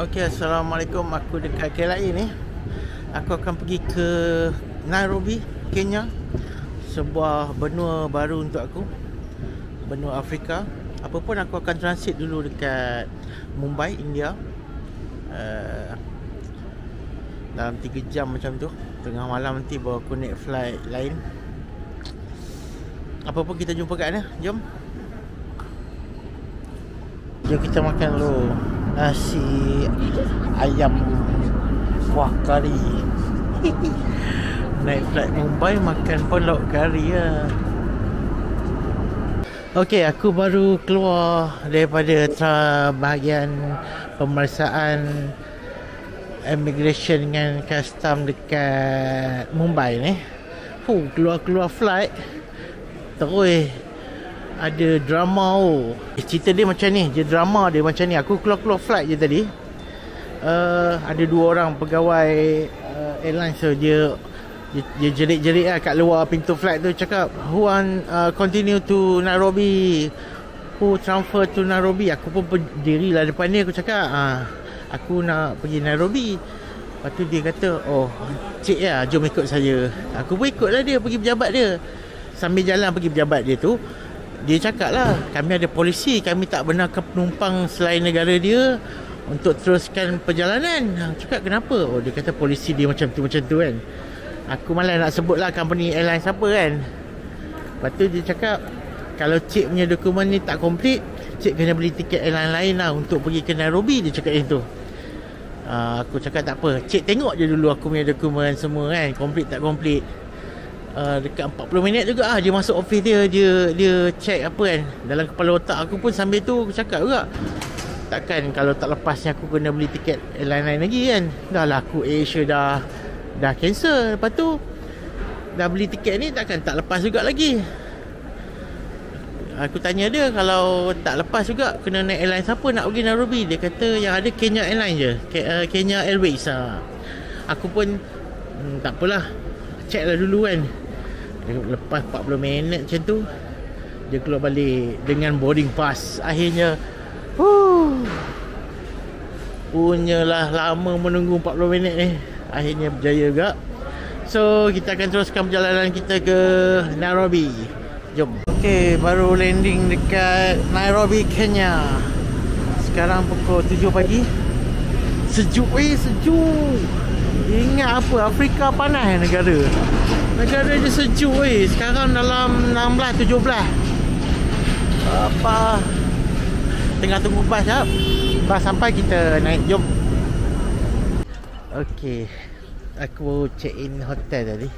Okey, Assalamualaikum. Aku dekat KLIA ni. Aku akan pergi ke Nairobi, Kenya. Sebuah benua baru untuk aku, benua Afrika. Apa pun aku akan transit dulu dekat Mumbai, India, dalam 3 jam macam tu. Tengah malam nanti baru aku naik flight lain. Apa pun kita jumpa kat mana. Jom kita makan dulu nasi ayam kuah kari. Naik flight Mumbai, makan pun lauk kari lah. Okey, aku baru keluar daripada bahagian pemeriksaan immigration dengan custom dekat Mumbai ni. Keluar flight terus ada drama. Cerita dia macam ni, drama dia macam ni. Aku keluar flight je tadi. Ada 2 orang pegawai airline, so dia jerit-jerit lah kat luar pintu flight tu, cakap who want continue to Nairobi, who transfer to Nairobi. Aku pun berdiri lah depan dia. Aku cakap aku nak pergi Nairobi. Lepas tu dia kata, oh cik ya, jom ikut saya. Aku pun ikut lah dia pergi pejabat dia. Sambil jalan pergi pejabat dia tu, dia cakap lah, kami ada polisi, kami tak benarkan penumpang selain negara dia untuk teruskan perjalanan. Cakap kenapa? Oh, dia kata polisi dia macam tu kan. Aku malah nak sebut lah company airline siapa kan. Lepas tu dia cakap, kalau cik punya dokumen ni tak komplit, cik kena beli tiket airline lain lah untuk pergi ke Nairobi. Dia cakap macam tu. Aku cakap tak apa, cik tengok je dulu aku punya dokumen semua kan, komplit tak komplit. Dekat 40 minit juga dia masuk office dia check apa kan. Dalam kepala otak aku pun sambil tu aku cakap juga, takkan kalau tak lepasnya aku kena beli tiket airline lain lagi kan. Dah lah aku Asia dah cancel. Lepas tu dah beli tiket ni, takkan tak lepas juga lagi. Aku tanya dia, kalau tak lepas juga kena naik airline siapa nak pergi Nairobi. Dia kata yang ada Kenya Airline je, Kenya Airways. Aku pun tak apalah, check lah dulu kan. Lepas 40 minit macam tu, dia keluar balik dengan boarding pass. Akhirnya punyalah lama menunggu 40 minit ni, akhirnya berjaya juga. So kita akan teruskan perjalanan kita ke Nairobi. Jom. Okay, baru landing dekat Nairobi, Kenya. Sekarang pukul 7 pagi. Sejuk sejuk. Ingat apa, Afrika panas negara dia sejuk sekarang dalam 16-17. Apa, tengah tunggu bas jap. Bas sampai kita naik, jom. Okey, aku check in hotel tadi.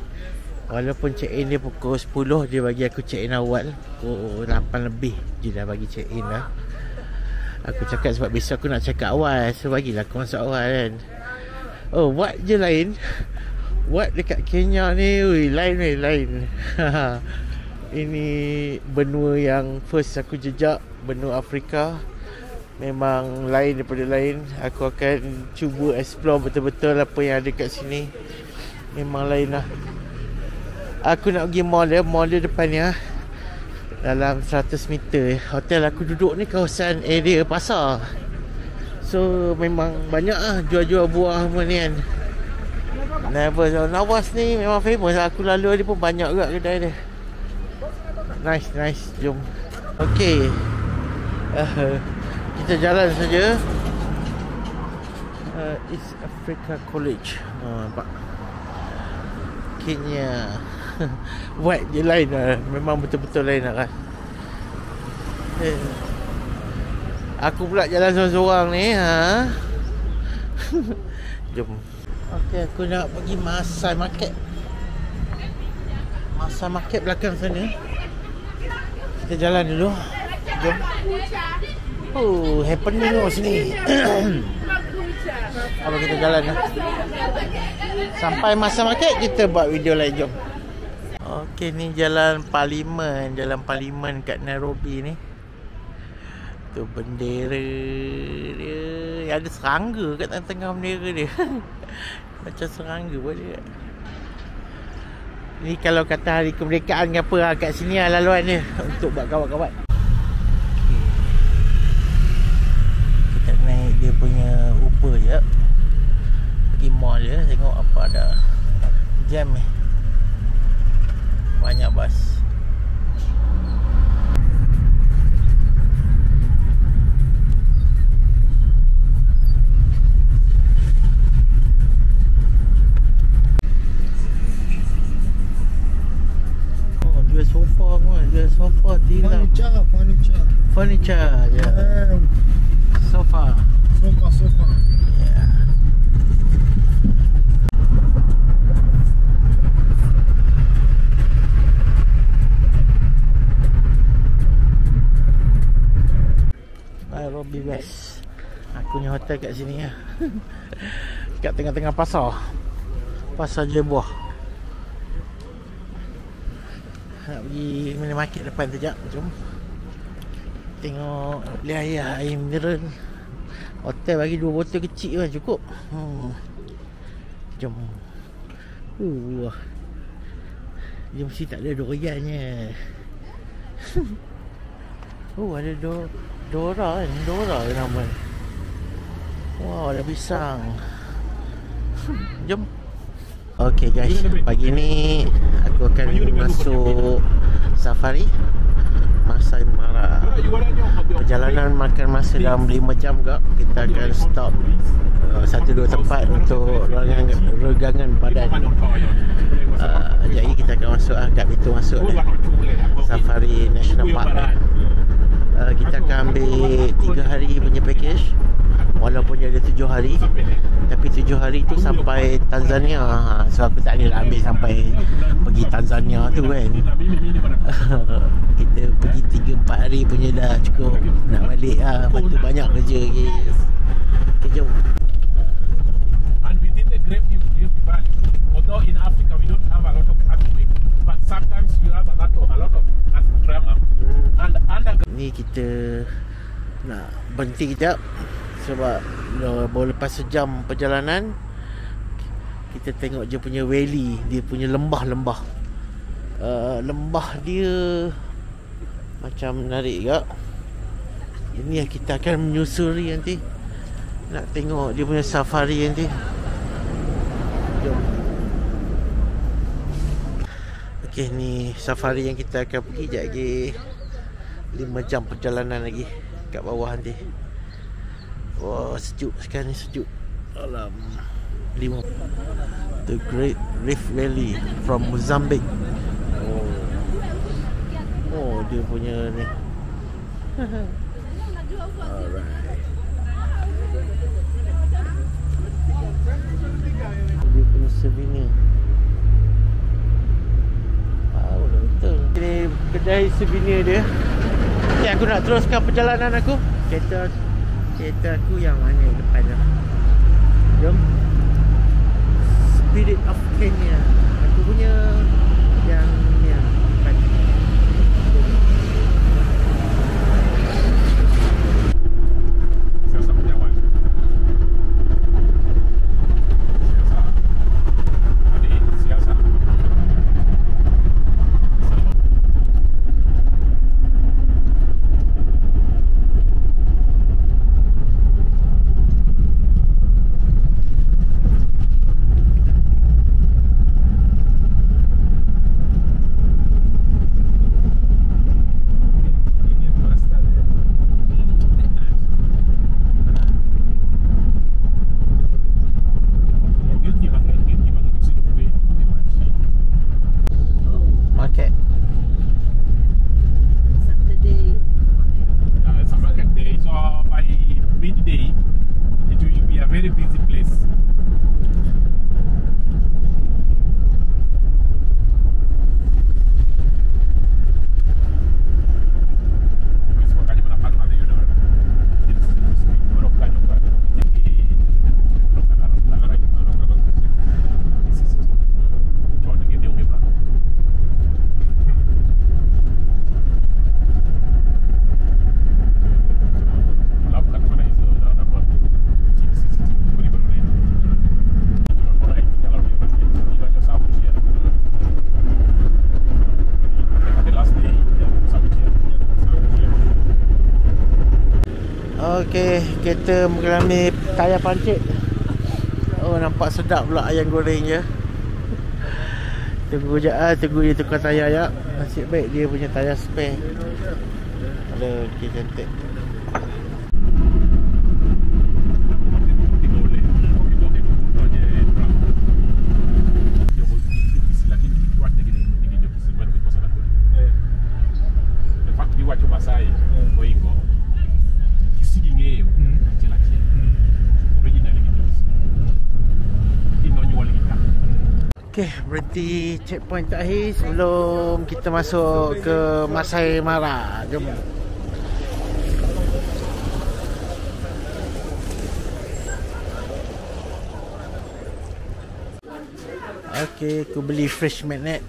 Walaupun check in dia pukul 10, dia bagi aku check in awal. Pukul 8 lebih dia dah bagi check in lah. Aku cakap sebab besok aku nak check awal, so bagilah aku masuk awal kan. Oh, what je lain. What dekat Kenya ni, lain. Ini benua yang first aku jejak, benua Afrika. Memang lain daripada lain. Aku akan cuba explore betul-betul apa yang ada kat sini. Memang lain lah. Aku nak pergi mall dia depannya, dalam 100 meter. Hotel aku duduk ni kawasan area pasar. So memang banyak lah jual-jual buah semua ni kan. Nawas ni memang famous lah. Aku lalu dia pun banyak juga kedai dia. Nice, jom. Okay, kita jalan saja. East Africa College. Nampak Kenya. White je lain lah. Memang betul-betul lain lah kan. Aku pula jalan seorang-seorang ni. Jom. Okey, aku nak pergi Masai Market belakang sana. Kita jalan dulu. Jom. Happening kat sini. Apa kita jalan lah. Sampai Masai Market kita buat video lain, jom. Okey, ni jalan Parlimen kat Nairobi ni. Tu bendera dia, ada serangga kat tengah-tengah bendera dia. Macam serangga pun dia. Ni kalau kata hari kemerdekaan ke apa, kat sini lah laluan dia untuk buat kawat-kawat. Kita naik dia punya Uber je. Pergi mall je, tengok apa ada. Jam ni. Banyak bas. Jual sofa pun, jual sofa tilam. Furniture je. Sofa. Ya. Robbie West. Aku punya hotel kat sini lah. Kat tengah-tengah pasar. Pasar je buah. Nak pergi minimarket depan sekejap. Jom. Tengok beli air mineral. Hotel bagi 2 botol kecil kan cukup. Jom. Dia mesti tak ada duriannya. Ada Dora kan. Dora ke nama. Wow, ada pisang. Jom. Okay guys, pagi ni aku akan masuk safari Masai Mara. Perjalanan makan masa dalam 5 jam juga. Kita akan stop 1-2 tempat untuk regangan badan. Jadi kita akan masuk kat pintu masuk Safari National Park. Kita akan ambil 3 hari punya package. Walaupun dia ada 7 hari, tapi 7 hari tu sampai Tanzania. So aku tak boleh ambil sampai pergi Tanzania tu kan. Kita pergi 3-4 hari punya dah cukup. Nak balik lah, lepas tu banyak kerja lagi. Okay, jom. And within the Great Rift Valley, although in Africa we don't have a lot of earthquake, but sometimes you have a lot of tremor. And ni kita nak berhenti kejap sebab baru lepas sejam perjalanan kita tengok je punya valley, dia punya lembah-lembah. Lembah dia macam menarik juga. Ini yang kita akan menyusuri nanti. Nak tengok dia punya safari nanti. Jom. Okey, ni safari yang kita akan pergi. Sekejap lagi 5 jam perjalanan lagi kat bawah nanti. Wah, sejuk sekarang ni, sejuk. Alam. 5. The Great Rift Valley from Mozambique. Oh, dia punya ni. Alright. Dia punya souvenir. Wow, betul. Ini kedai souvenir dia. Okay, aku nak teruskan perjalanan aku. Kereta aku yang mana depan tu. Jom. Spirit of Kenya. Aku punya yang ni depan. siasa penyawan. Siasa. Okey, kita mengalami tayar pancit. Oh, nampak sedap pula ayam goreng je. Tunggu je tunggu dia tukar tayar ya. Nasib baik dia punya tayar spare. Ada okey cantik. Okay, berhenti checkpoint terakhir sebelum kita masuk ke Masai Mara. Jom. Okay, aku beli fresh magnet.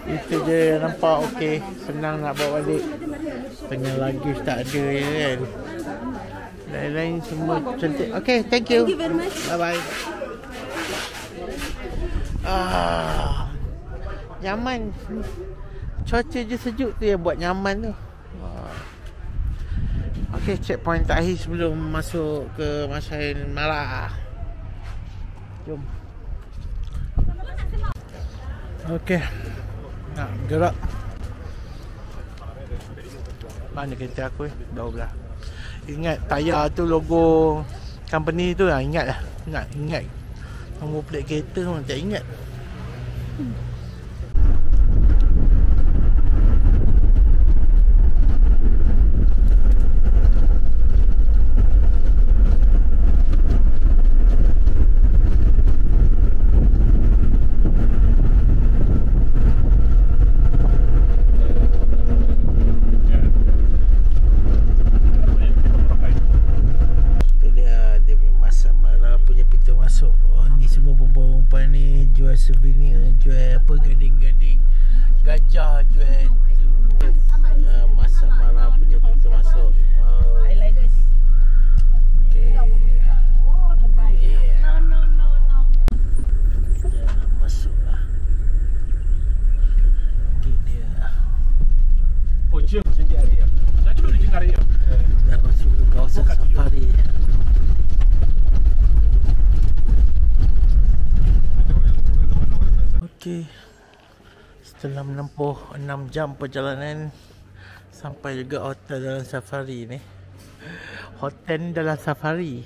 Itu je nampak okay. Senang nak bawa balik. Tengah luggage tak ada je kan. Lain-lain semua cantik. Okay, thank you. Thank you very much. Bye-bye. Nyaman. Cuaca je sejuk tu yang buat nyaman tu. Okay, checkpoint terakhir sebelum masuk ke Masai Mara. Jom. Okay, nak gerak. Mana kereta aku bawah belah. Ingat tayar tu logo company tu lah. Ingat lah. Ingat nombor plate kereta memang tak ingat. Jual souvenir, jual apa, gading-gading gajah, jual tu. Masai Mara punya pintu masuk. I like this. Okay. Yeah. No. Kita nak masuk lah. Gate dia. Oh, jom tinggi area. Nak cuba tinggi area. Dah masuk ke kawasan safari. Okay. Setelah menempuh 6 jam perjalanan sampai juga hotel dalam safari ni. Hotel dalam safari.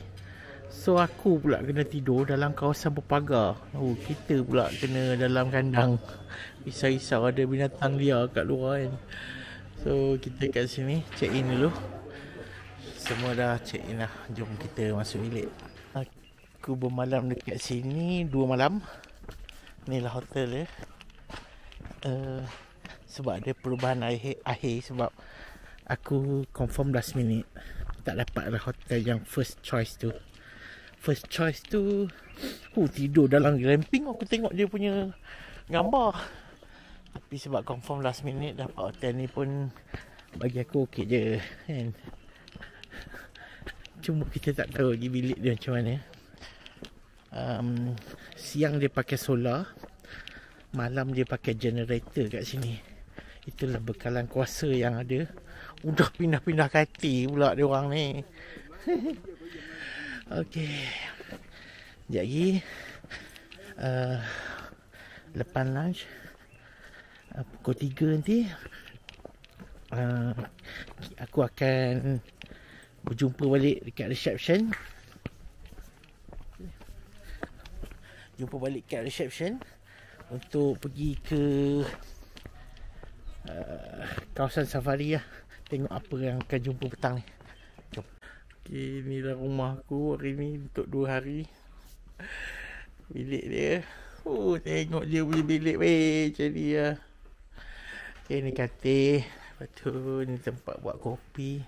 So aku pula kena tidur dalam kawasan berpagar. Oh, kita pula kena dalam kandang. Risau-risau ada binatang liar kat luar kan. So kita kat sini check in dulu. Semua dah check in lah. Jom kita masuk bilik. Aku bermalam dekat sini 2 malam. Inilah hotel dia. Sebab ada perubahan akhir sebab aku confirm last minute. Tak dapat lah hotel yang first choice tu. First choice tu tidur dalam glamping. Aku tengok dia punya gambar. Tapi sebab confirm last minute, dapat hotel ni pun bagi aku okey je kan. Cuma kita tak tahu lagi bilik dia macam mana. Siang dia pakai solar, malam dia pakai generator kat sini. Itulah bekalan kuasa yang ada. Udah pindah-pindah katil pula dia orang ni. Okey. Sekejap lagi lepas lunch pukul 3 nanti aku akan berjumpa balik dekat reception. Jumpa balik kat reception untuk pergi ke kawasan safari lah. Tengok apa yang akan jumpa petang ni. Jom. Okay, inilah rumah aku hari ni untuk 2 hari. Bilik dia. Tengok dia punya bilik macam ni lah. Okay, ni katil. Lepas tu ni tempat buat kopi.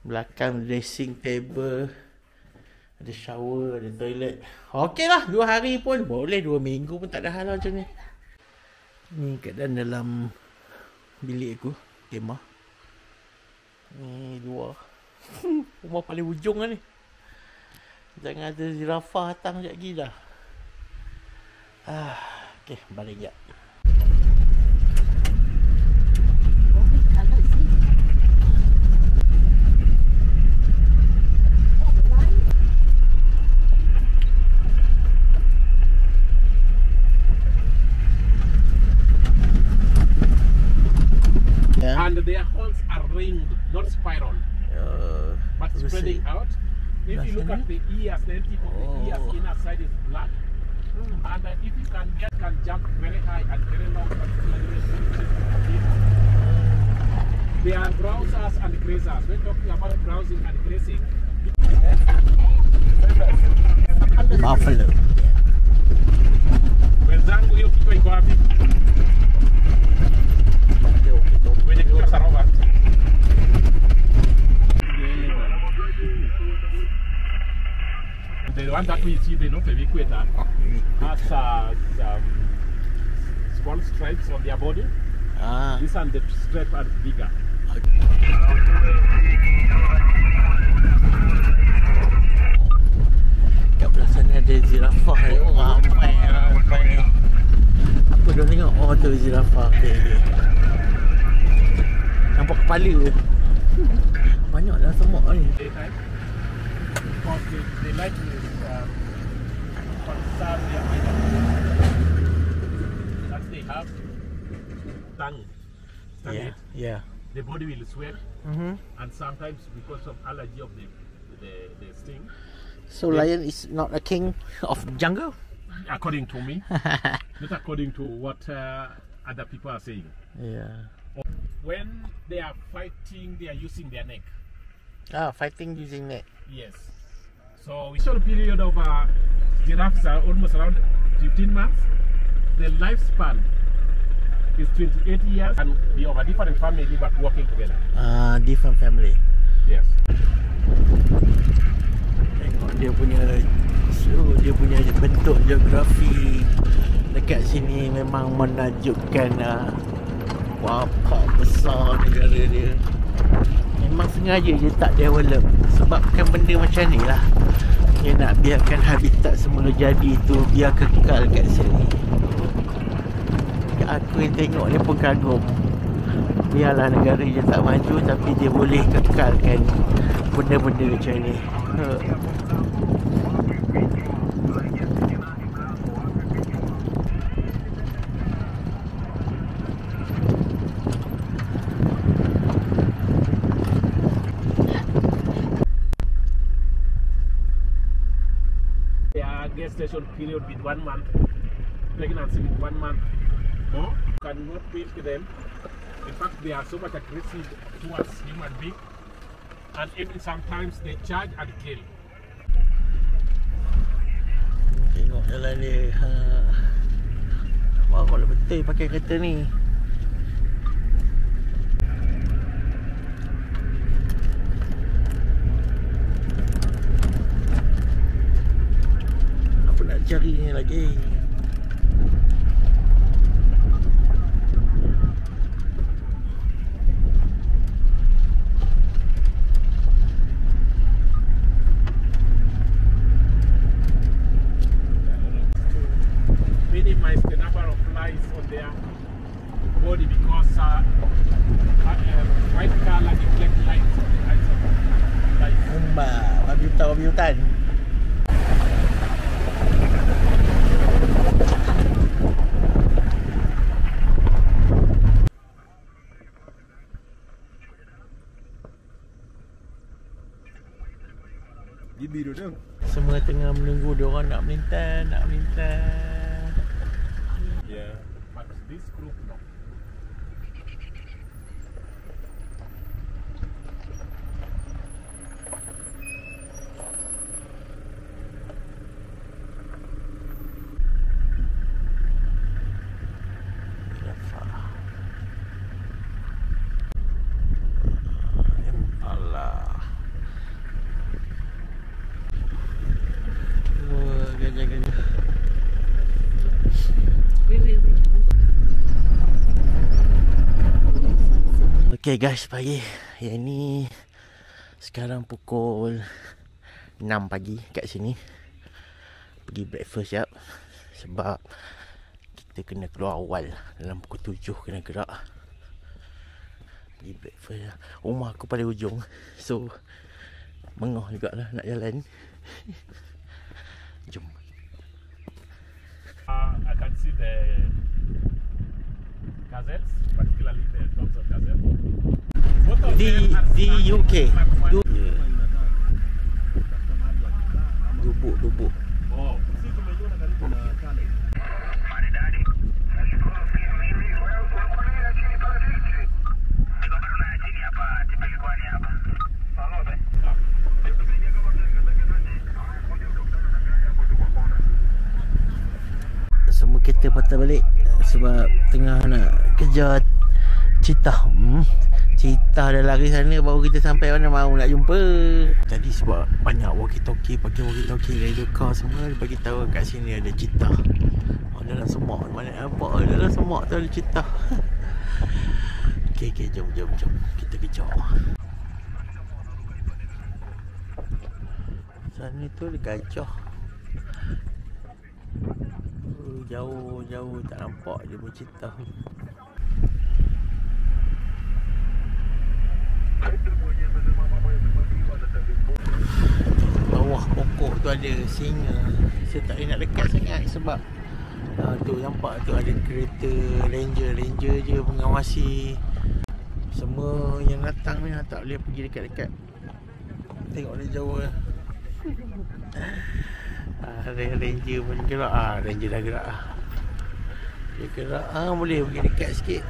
Belakang dressing table. Ada shower, ada toilet. Okey lah, 2 hari pun boleh, 2 minggu pun tak ada hal lah macam ni. Ni keadaan dalam bilik aku, kemah. Ni luar. Rumah paling ujung lah ni. Jangan ada zirafah datang sekejap lagi dah. Okey, balik sekejap. If you look at the ears, the tip of the ears, inner side is black. And if you can jump very high and very long, they are browsers and grazers. We're talking about browsing and grazing. Buffalo. Wenzangu hiyo kichwa iko wapi? Kwenye kichwa cha Robert. The one that we see, the equator, has small stripes on their body. This and the stripe are bigger. Kat belah sana ada zirafah ni. Ramai ni. Apa dia tengok? Oh tu zirafah. Okay. Nampak kepala ke? Banyaklah semua ni. Because they like to conserve their identity. That they have tongue. Yeah. The body will sweat, and sometimes because of allergy of the sting. So lion is not a king of jungle? According to me, not according to what other people are saying. Yeah. When they are fighting, they are using their neck. Fighting using neck. Yes. So initial period of giraffes are almost around 15 months. The lifespan is 28 years and be of a different family but working together. Different family. Yes. Tengok dia punya bentuk geografi dekat sini memang menakjubkan. Wapa besar negara dia. Memang sengaja je tak develop sebabkan benda macam ni lah. Dia nak biarkan habitat semula jadi tu biar kekal kat sini. Aku yang tengok ni pun kagum. Biarlah negara dia tak maju tapi dia boleh kekalkan benda-benda macam ni. Gestation period with 1 month, pregnancy with 1 month more, cannot wait to them. In fact, they are so much aggressive towards human beings, and even sometimes they charge and kill. Tengok jalan dia. Wah, kalau betul pakai kereta ni. Cari ni lagi. Minimize the number of flies on their body because white color deflect light on the eyes of flies. Babi hutan. Semua tengah menunggu dia orang nak melintas. Yeah, but this group no. Okay guys, pagi. Yang ni sekarang pukul 6 pagi kat sini. Pergi breakfast jap. Sebab kita kena keluar awal. Dalam pukul 7 kena gerak. Pergi breakfast jap. Rumah aku pada ujung. So mengah jugalah nak jalan. Jom. I can see the gazelles, particularly the dogs of gazelle. Di UK. lubuk. Oh, sisi tumeiona karibu na Kale. Semua kita patah balik sebab tengah nak kejar cheetah. Cheetah dah lari sana, baru kita sampai mana mahu nak jumpa. Tadi sebab banyak walkie-talkie, pakai walkie-talkie radio car semua, dia bagi tahu kat sini ada cheetah. Dalam semak, mana nampak dalam semak tu ada cheetah. Okey, jom kita kejar. Sana tu ada gajah. Jauh tak nampak dia pun cheetah. Bawah pokok tu ada singa. Saya tak boleh nak dekat sangat sebab tu nampak tu ada kereta ranger je mengawasi. Semua yang datang ni tak boleh pergi dekat-dekat. Tengok dari jauh lah. Ranger pun gerak. Ranger dah gerak. Dia gerak. Boleh pergi dekat sikit.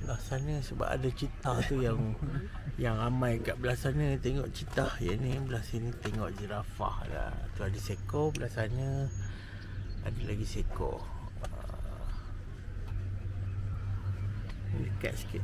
Belah sana sebab ada cheetah tu yang ramai kat belah sana tengok cheetah. Yang ni belah sini tengok jirafah lah. Tu ada seekor, belah sana ada lagi seekor. Dekat sikit.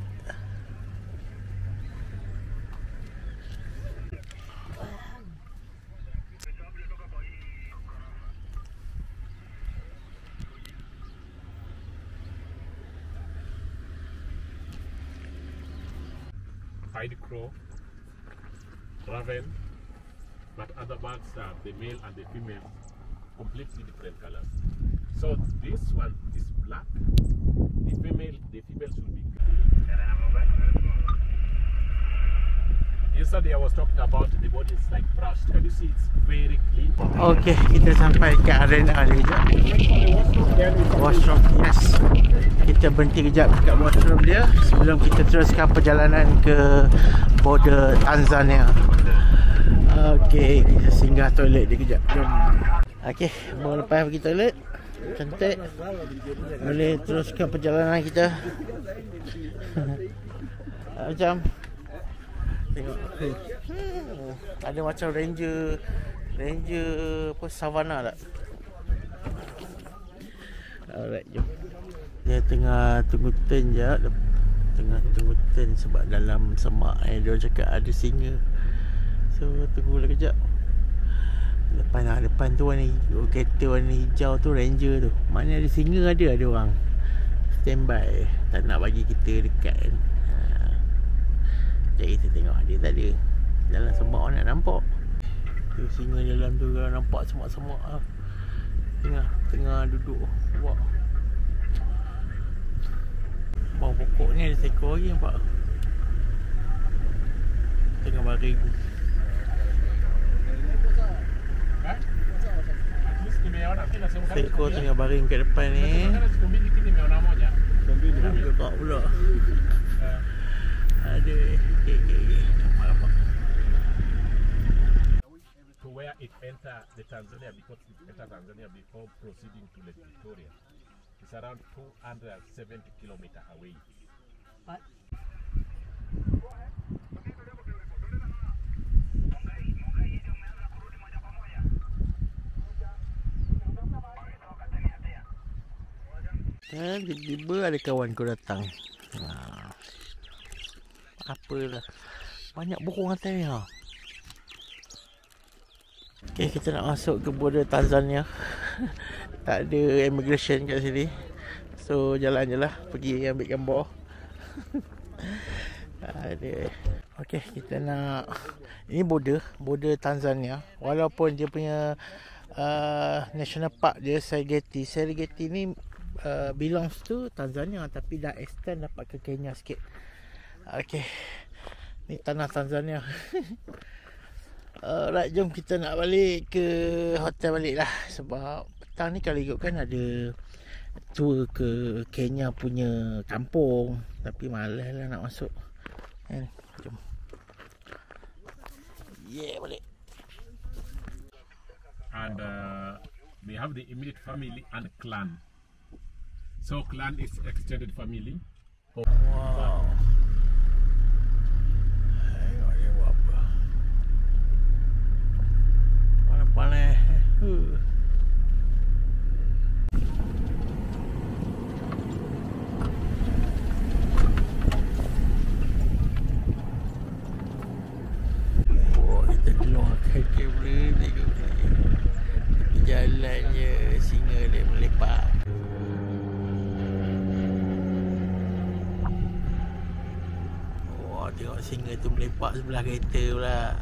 Pied crow, raven, but other birds are the male and the female, completely different colors. So this one is black. The female should be green. Yesterday I was talking about the body is like brushed. Can you see it's very clean? Okey, kita sampai ke arena ni kejap. Washroom, yes. Kita berhenti kejap dekat washroom dia sebelum kita teruskan perjalanan ke border Tanzania. Okey, kita singgah toilet dia kejap. Jom. Okey, baru lepas pergi toilet, cantik. Boleh teruskan perjalanan kita. Macam tengok. Ada macam ranger apa savana tak? Alright, jom. Dia tengah tunggu turn je. Tengah tunggu turn sebab dalam semak dia cakap ada singa. So tunggulah kejap. Depan tu kereta warna hijau tu ranger tu. Mana ada singa ada orang standby. Tak nak bagi kita dekat kan. Jadi kita tengok dia tak ada. Dalam semak nak nampak. Tu singa dalam tu kalau nampak semak-semak lah. Tengah duduk buat. Bawah pokok ni ada seekor lagi nampak. Tengah baring. Seekor tengah baring kat depan ni. Gerak pula. Ada. Nampak. To where it enter the Tanzania, because it enter Tanzania before proceeding to Lake Victoria. It's around 270 kilometers away. What? Dan tiba-tiba ada kawan kau datang. Apalah. Banyak burung atas ni ha. Okay, kita nak masuk ke border Tanzania. Tak ada immigration kat sini. So jalan je lah. Pergi ambil gambar. Ada. Okay, kita nak. Ini border Tanzania. Walaupun dia punya national park dia Serengeti. Serengeti ni belongs to Tanzania, tapi dah extend dapat ke Kenya sikit. Okay, ni tanah Tanzania. Alright, jom kita nak balik ke hotel balik lah. Sebab petang ni kalau ikutkan ada tour ke Kenya punya kampung, tapi malas lah nak masuk kan. Jom. Balik. And they have the immediate family and clan. So clan is extended family. Wow. Tengok dia buat apa. Panas-panas. Kita keluar kamera, tengok jalannya singa dia melepak. Wah, tengok singa tu melepak sebelah kereta pula.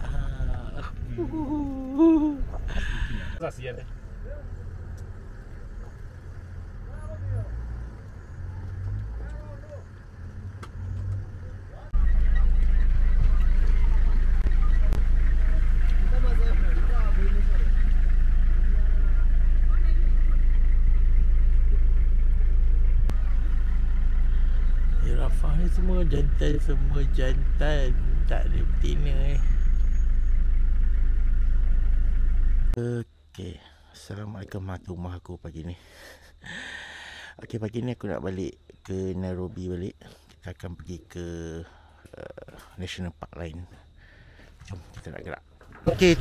Kasihan eh. Rafah ni semua jantan, tak ada betina eh. Okey, Assalamualaikum warahmatullahi wabarakatuh pagi ni. Okey, pagi ni aku nak balik ke Nairobi balik. Kita akan pergi ke National Park lain. Jom kita nak gerak. Okey,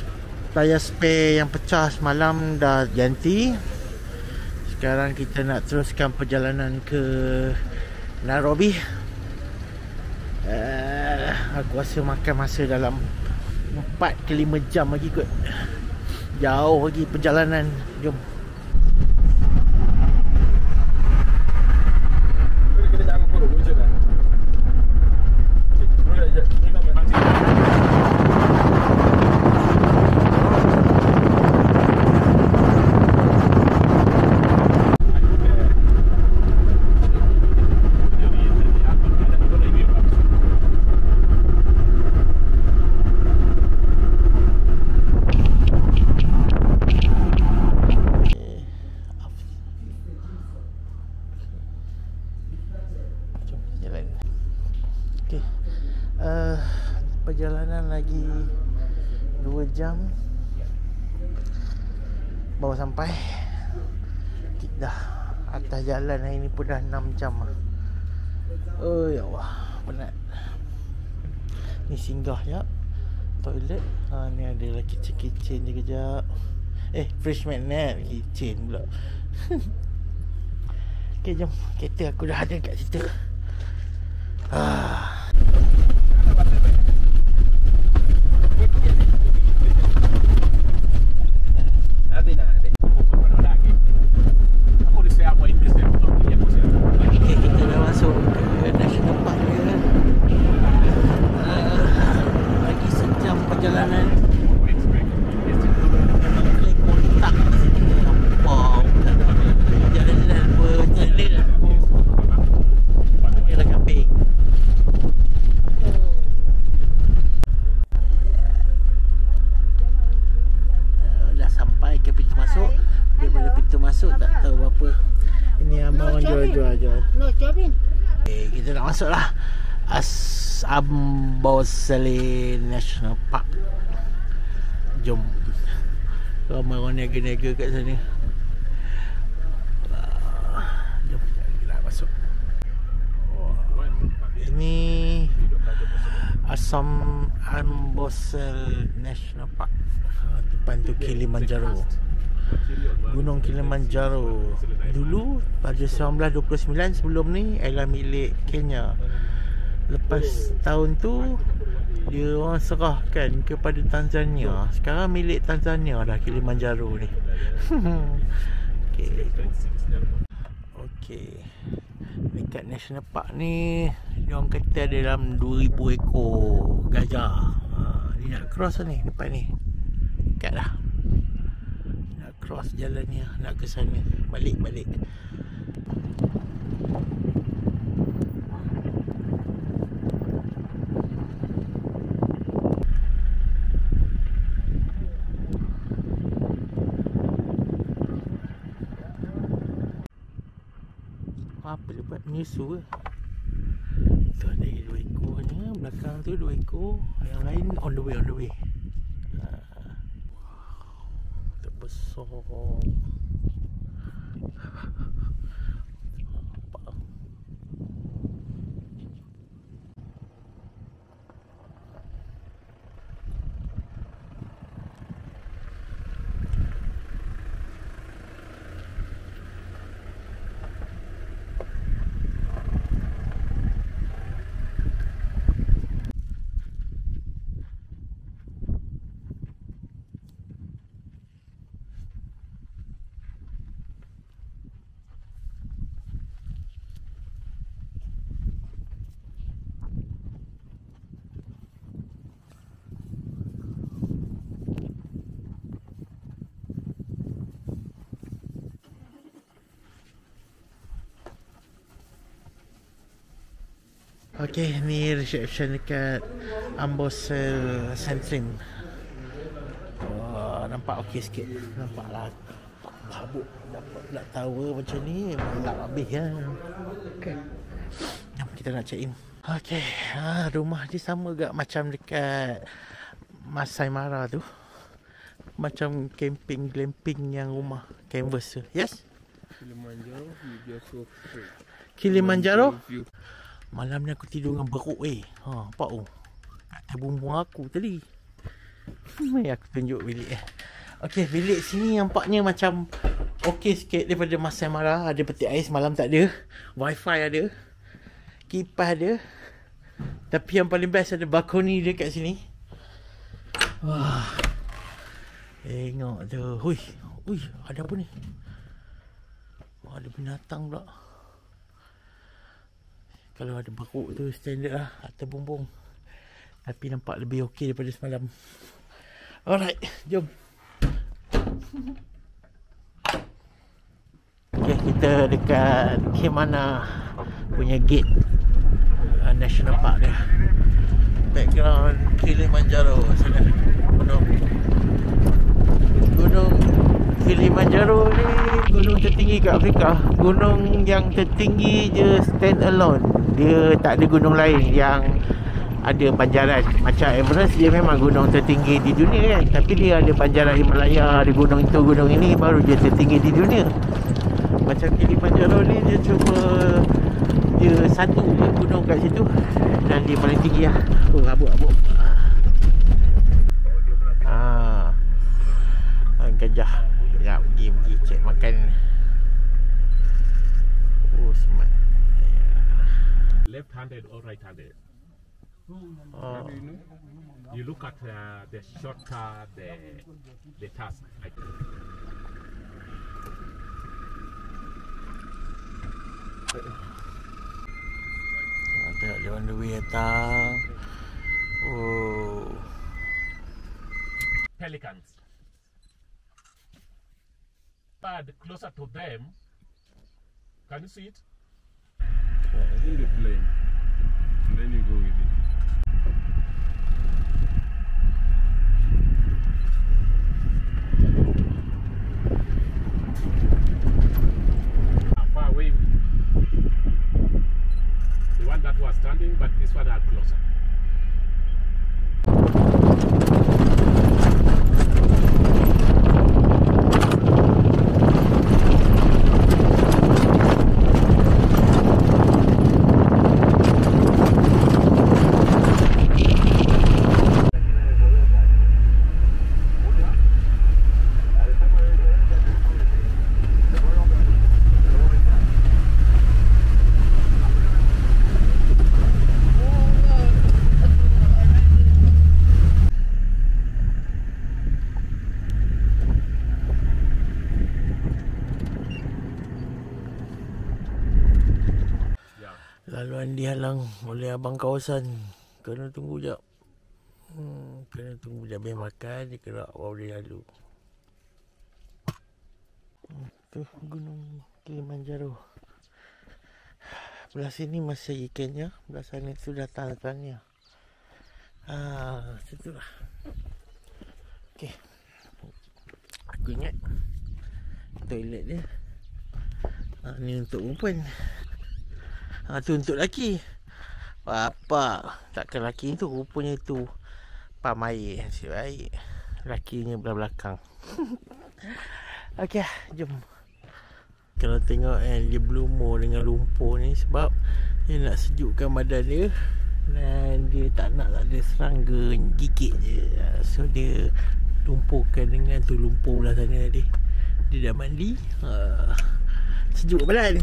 tayar spare yang pecah semalam dah ganti. Sekarang kita nak teruskan perjalanan ke Nairobi. Aku rasa makan masa dalam 4 ke 5 jam lagi kot. Jauh lagi perjalanan. Jom. Perjalanan lagi 2 jam baru sampai. Dah atas jalan hari ni pun dah 6 jam lah. Oh ya Allah, penat. Ni singgah jap toilet. Ni ada lah kitchen je kejap. Fresh magnet kitchen pula. Okay, jom. Kereta aku dah ada kat situ. Kita dah masuk ke National Park dia. Lagi sejam perjalanan. Boleh kontak di sini. Apa? Jalan-jalan berjalan. Dia dah kambing. Dah sampai ke pintu masuk. Daripada pintu masuk tak tahu apa. Ini abang jual. No, Kevin. Kita nak masuk lah Amboseli National Park. Jom. Ramai orang niaga-niaga kat sana. Jom kita nak masuk. Ini Amboseli National Park. Depan tu Kilimanjaro, Gunung Kilimanjaro. Dulu pada 1929 sebelum ni ialah milik Kenya. Lepas tahun tu dia orang serahkan kepada Tanzania. Sekarang milik Tanzania dah Kilimanjaro ni. Okey. Dekat National Park ni dia orang kata ada dalam 2000 ekor gajah. Ni nak cross ni depan ni. Dekat dah. Cross jalannya nak ke sana, balik. Apa dia buat? Menyusu ke? Tu ada 2 ekornya. Belakang tu 2 ekor. Yang lain on the way. Terbesar. Okey, ni reception dekat Amboss Centrim. Nampak okey sikit. Nampaklah kabut dapat pula tower macam ni. Melap habis kan. Okey. Jom kita nak check in. Okey, rumah dia sama gak macam dekat Masai Mara tu. Macam camping glamping yang rumah canvas tu. Yes? Kilimanjaro, you just so straight. Kilimanjaro? Malam ni aku tidur dengan beruk nampak tak bumbung aku tadi. Mari aku tunjuk bilik Okey, bilik sini nampaknya macam okey sikit daripada Masai Mara. Ada peti ais, malam tak ada. Wifi ada. Kipas ada. Tapi yang paling best ada balkoni dia kat sini. Wah. Tengok tu. Hui, ada apa ni? Ada binatang pula. Kalau ada beruk tu standard lah atas bumbung. Tapi nampak lebih okey daripada semalam. Alright, jom. Okay, kita dekat Kemana punya gate National Park dia. Background Kilimanjaro sana. Gunung Kilimanjaro ni gunung tertinggi kat Afrika. Gunung yang tertinggi je stand alone. Dia tak ada gunung lain yang ada panjaran. Macam Everest dia memang gunung tertinggi di dunia kan. Tapi dia ada panjaran Himalaya, ada gunung itu, gunung ini, baru dia tertinggi di dunia. Macam Kilimanjaro ni dia cuma dia satu je gunung kat situ. Dan dia paling tinggi lah. Rabuk-rabuk. Gajah. Ya, pergi cek makan. Smart. Left-handed or right-handed? You look at the shorter the task. Tengok dia on the way datang. Pelicans. But closer to them, can you see it? In the plane, and then you go with it. How far away? The one that was standing, but this one are closer. Laluan dihalang oleh abang kawasan. Kena tunggu jap. Kena tunggu jap habis makan. Dia gerak baru dia lalu. Tu Gunung Kilimanjaro. Belah sini masih ikannya. Belah sana tu datang-datangnya. Situ lah. Okay. Aku ingat toilet dia. Ni untuk perempuan. Tu untuk lelaki. Apa? Takkan lelaki tu, rupanya tu pamair. Nasib baik lakinya belakang. Okey, jom. Kalau tengok dia berlumur dengan lumpur ni sebab dia nak sejukkan badan dia dan dia tak nak ada serangga gigit je. So dia lumpurkan dengan tu lumpur belah sana tadi. Dia dah mandi, sejuk badan.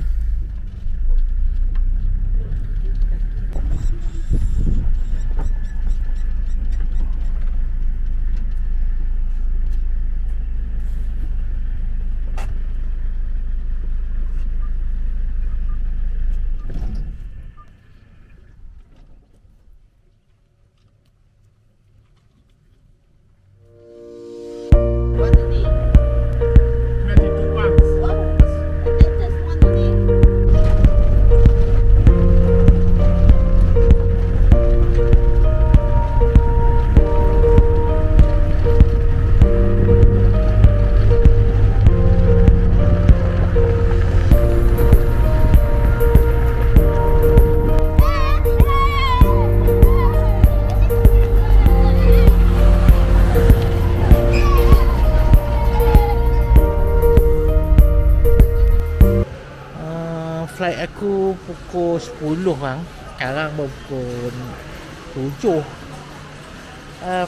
Flight aku pukul 10 bang. Sekarang baru pukul 7.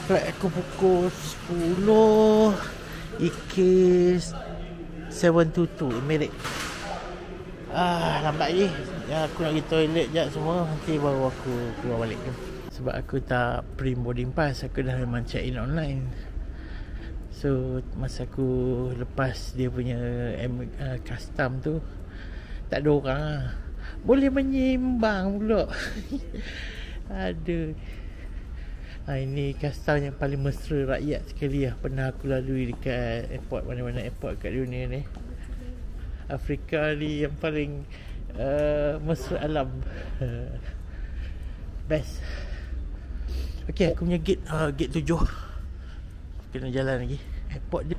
Flight aku pukul 10 IKIS 722 Emirates. Lambat je. Aku nak pergi toilet jap semua. Nanti baru aku keluar balik. Sebab aku tak print boarding pass. Aku dah memang check in online. So masa aku lepas dia punya custom tu, tak ada orang lah. Boleh menyimbang pula. Aduh. Ini custom yang paling mesra rakyat sekali lah. Pernah aku lalui dekat airport, mana-mana airport kat dunia ni. Afrika ni yang paling mesra alam. Best. Okay, aku punya gate 7. Kena jalan lagi. Airport dia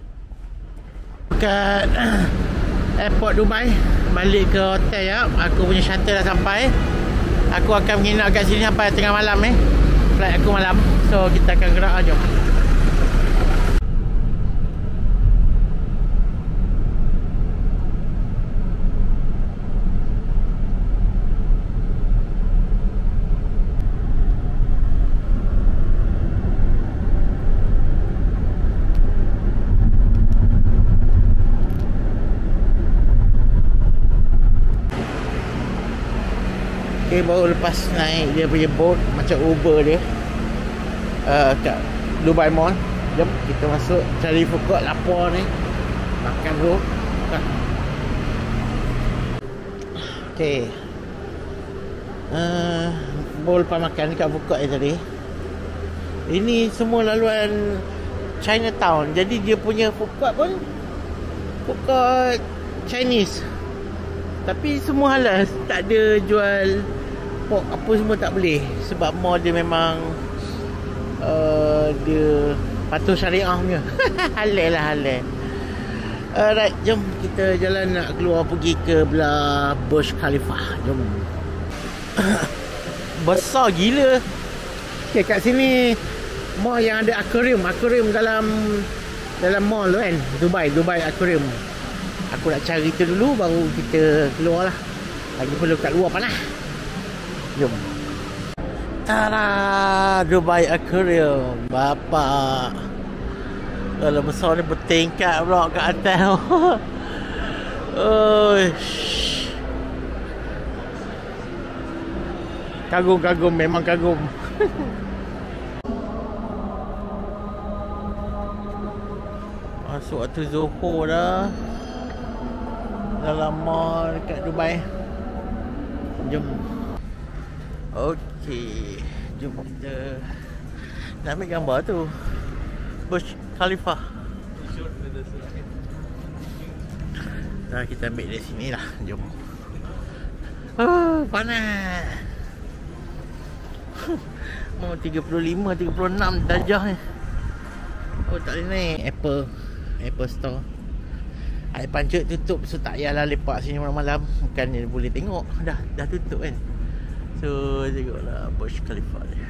dekat airport Dubai. Balik ke hotel ya. Aku punya shuttle dah sampai. Aku akan menginap kat sini sampai tengah malam Flight aku malam. So kita akan gerak. Jom. Okay, baru lepas naik dia punya boat macam Uber dia kat Dubai Mall. Jom kita masuk cari food court lapar ni. Makan bro. Okay, baru lepas makan dekat food court tadi. Ini semua laluan Chinatown. Jadi dia punya food court pun food court Chinese, tapi semua halal. Tak ada jual pork apa semua, tak boleh. Sebab mall dia memang dia patuh syariah punya. Halal lah, halal. Alright, jom kita jalan nak keluar pergi ke belah Burj Khalifa. Jom. Besar gila. Okay, kat sini mall yang ada aquarium dalam mall tu kan. Dubai Aquarium. Aku nak cari tu dulu baru kita keluar lah. Lagi perlu kat luar panas. Jom. Tada, Dubai Aquarium. Bapak. Kalau besar ni bertingkat pula kat atas. Oish. Kagum, memang kagum. Masuk waktu Zuhur dah. Dalam mall dekat Dubai. Jom. Okey, jom kita nak ambil gambar tu Burj Khalifa. Dah, kita ambil dari sini lah. Jom. Panas. Mau 35-36 darjah ni. Oh, tak boleh naik. Apple Store. Air Pancuk tutup, so tak payahlah lepak sini malam-malam. Bukannya boleh tengok, dah tutup kan. So tengoklah Burj Khalifa ni.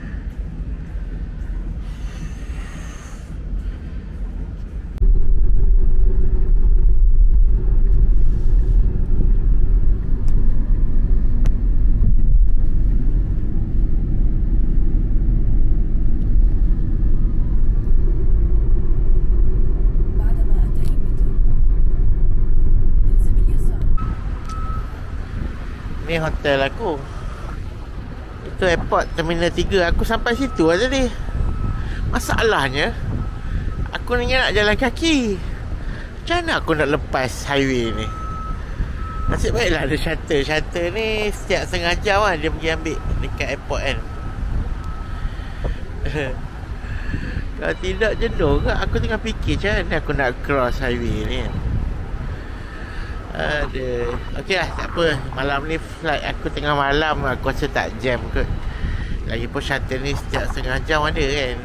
Ni hotel aku. Itu airport Terminal 3. Aku sampai situ lah tadi. Masalahnya aku ni nak jalan kaki. Macam mana aku nak lepas highway ni? Nasib baiklah ada shuttle. Shuttle ni setiap setengah jam lah dia pergi ambil dekat airport kan. Kalau tidak jenuh ke? Aku tengah fikir macam mana aku nak cross highway ni kan. Aduh. Okey lah, tak apa. Malam ni flight aku tengah malam, aku rasa tak jam kot. Lagipun shuttle ni setiap setengah jam ada kan.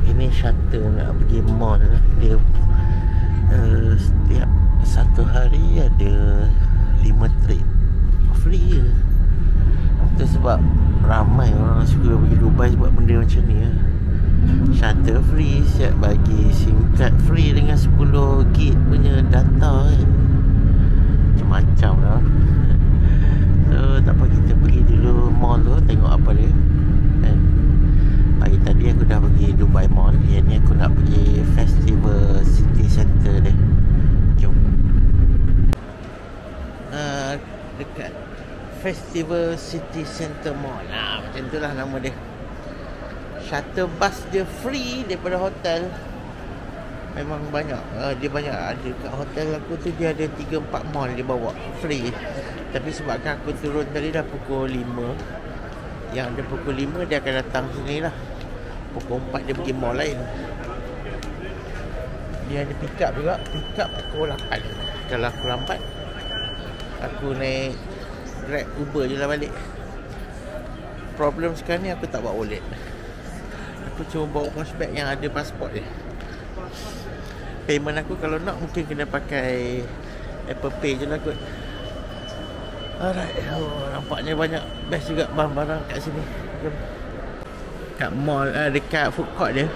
Ini shuttle nak pergi mall. Dia setiap satu hari ada 5 trip free je. Itu sebab ramai orang suka pergi Dubai sebab benda macam ni lah. Shuttle free, siap bagi SIM card free dengan 10 gig punya data kan. Macam-macam lah. So tak apa, kita pergi dulu mall tu, tengok apa dia kan. Pagi tadi aku dah pergi Dubai Mall. Yang ni aku nak pergi Festival City Center dia. Jom. Dekat Festival City Center Mall. Macam tu lah nama dia. Shuttle bus dia free daripada hotel. Memang banyak. Dia banyak ada kat hotel aku tu. Dia ada 3-4 mall dia bawa free. Tapi sebabkan aku turun tadi dah pukul 5, yang ada pukul 5 dia akan datang sini lah. Pukul 4 dia pergi mall lain. Dia ada pick up juga. Pick up pukul 8. Kalau aku lambat, aku naik Grab, Uber je lah balik. Problem sekarang ni aku tak bawa wallet. Aku cuma bawa cash bag yang ada pasport je. Payment aku kalau nak mungkin kena pakai Apple Pay je lah kot. Alright. Nampaknya banyak best juga barang-barang kat sini. Jom. Kat mall, dekat food court dia,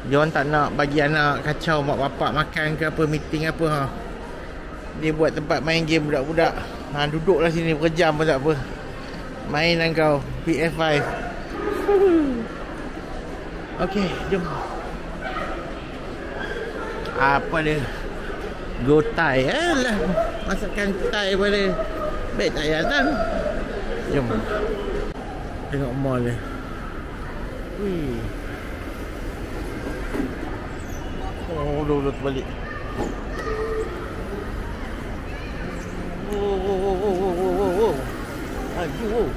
dia orang tak nak bagi anak kacau mak bapak makan ke apa, meeting apa ha. Dia buat tempat main game budak-budak. Duduklah sini berjam pun tak apa. Main lah kau PS5. Okey, jom. Apa dia? Go Thai lah. Masakan Thai pada baik tak payah datang. Jom. Tengok mall dia. Wih. Oh, dah terbalik. Aduh.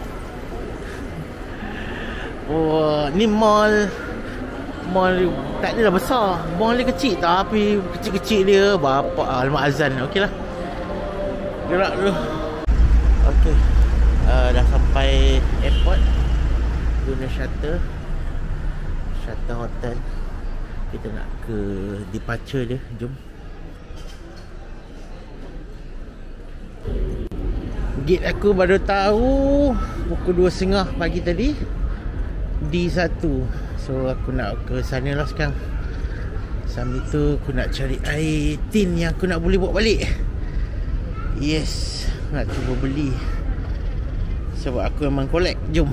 Oh, ni mall tak adalah besar. Mall dia kecil tapi kecil-kecil dia. Bapak alamak azan. Okeylah. Gerak dulu. Okey. Dah sampai airport. Guna shuttle hotel. Kita nak ke departure dia. Jom. Gate aku baru tahu pukul 2.30 pagi tadi. D1. So aku nak ke sana lah sekarang. Sambil tu aku nak cari air tin yang aku nak boleh bawa balik. Yes, nak cuba beli. Sebab aku memang collect. Jom.